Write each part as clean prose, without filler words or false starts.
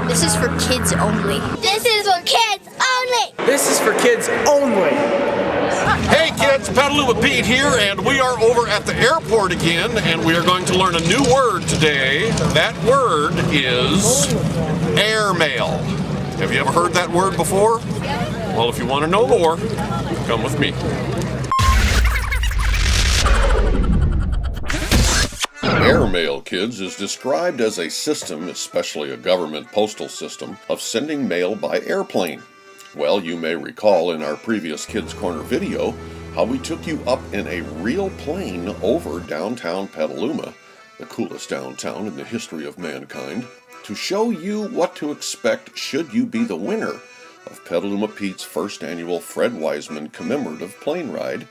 This is for kids only. This is for kids only. This is for kids only. Hey kids, Petaluma Pete here, and we are over at the airport again, and we are going to learn a new word today. That word is airmail. Have you ever heard that word before? Well, if you want to know more, come with me. Airmail, kids, is described as a system, especially a government postal system, of sending mail by airplane. Well, you may recall in our previous Kids Corner video how we took you up in a real plane over downtown Petaluma, the coolest downtown in the history of mankind, to show you what to expect should you be the winner of Petaluma Pete's first annual Fred Wiseman commemorative plane ride,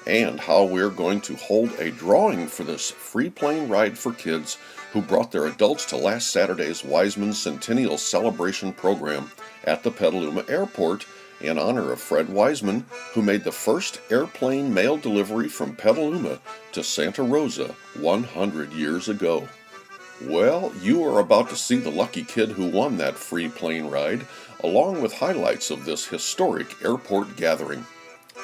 and how we're going to hold a drawing for this free plane ride for kids who brought their adults to last Saturday's Wiseman Centennial Celebration program at the Petaluma Airport in honor of Fred Wiseman, who made the first airplane mail delivery from Petaluma to Santa Rosa 100 years ago. Well, you are about to see the lucky kid who won that free plane ride, along with highlights of this historic airport gathering.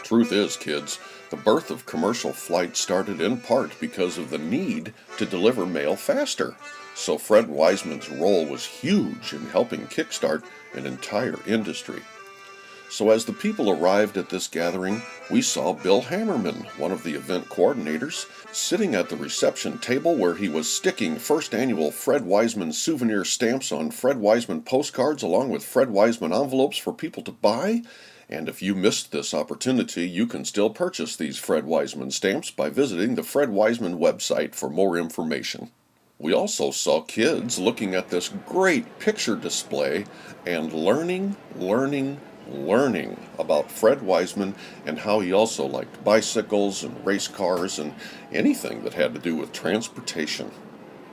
Truth is, kids, the birth of commercial flight started in part because of the need to deliver mail faster. So Fred Wiseman's role was huge in helping kickstart an entire industry. So as the people arrived at this gathering, we saw Bill Hammerman, one of the event coordinators, sitting at the reception table where he was sticking first annual Fred Wiseman souvenir stamps on Fred Wiseman postcards along with Fred Wiseman envelopes for people to buy. And if you missed this opportunity, you can still purchase these Fred Wiseman stamps by visiting the Fred Wiseman website for more information. We also saw kids looking at this great picture display and learning about Fred Wiseman and how he also liked bicycles and race cars and anything that had to do with transportation.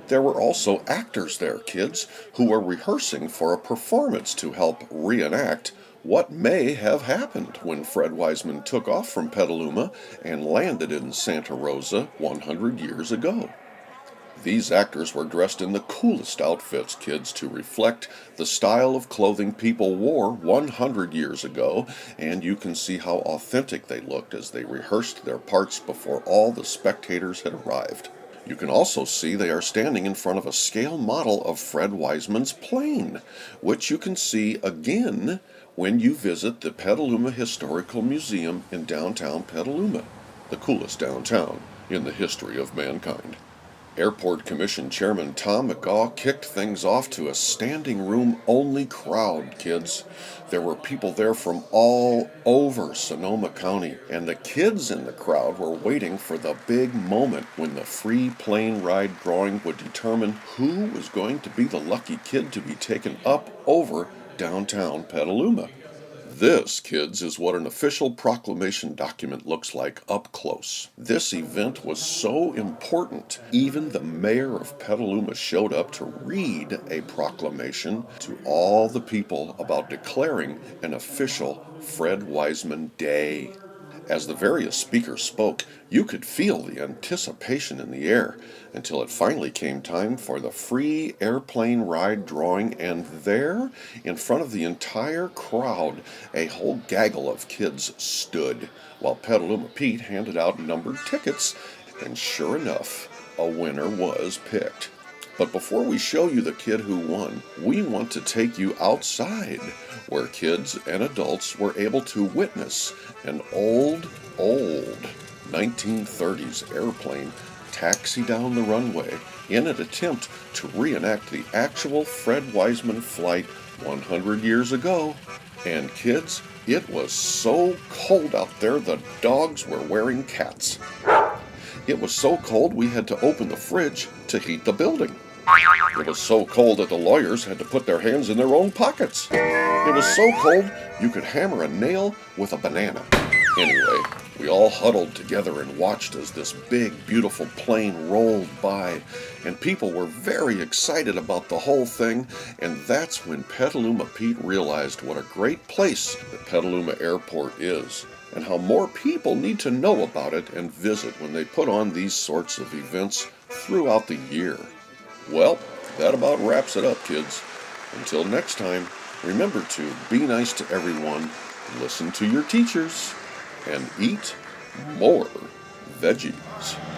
There were also actors there, kids, who were rehearsing for a performance to help reenact what may have happened when Fred Wiseman took off from Petaluma and landed in Santa Rosa 100 years ago. These actors were dressed in the coolest outfits, kids, to reflect the style of clothing people wore 100 years ago, and you can see how authentic they looked as they rehearsed their parts before all the spectators had arrived. You can also see they are standing in front of a scale model of Fred Wiseman's plane, which you can see again when you visit the Petaluma Historical Museum in downtown Petaluma, the coolest downtown in the history of mankind. Airport Commission Chairman Tom McGaw kicked things off to a standing room only crowd, kids. There were people there from all over Sonoma County, and the kids in the crowd were waiting for the big moment when the free plane ride drawing would determine who was going to be the lucky kid to be taken up over downtown Petaluma. This, kids, is what an official proclamation document looks like up close. This event was so important, even the mayor of Petaluma showed up to read a proclamation to all the people about declaring an official Fred Wiseman Day. As the various speakers spoke, you could feel the anticipation in the air until it finally came time for the free airplane ride drawing, and there, in front of the entire crowd, a whole gaggle of kids stood, while Petaluma Pete handed out numbered tickets, and sure enough, a winner was picked. But before we show you the kid who won, we want to take you outside, where kids and adults were able to witness an old 1930s airplane taxi down the runway in an attempt to reenact the actual Fred Wiseman flight 100 years ago. And kids, it was so cold out there the dogs were wearing cats. It was so cold we had to open the fridge to heat the building. It was so cold that the lawyers had to put their hands in their own pockets. It was so cold you could hammer a nail with a banana. Anyway, we all huddled together and watched as this big, beautiful plane rolled by, and people were very excited about the whole thing, and that's when Petaluma Pete realized what a great place the Petaluma Airport is, and how more people need to know about it and visit when they put on these sorts of events throughout the year. Well, that about wraps it up, kids. Until next time, remember to be nice to everyone, listen to your teachers, and eat more veggies.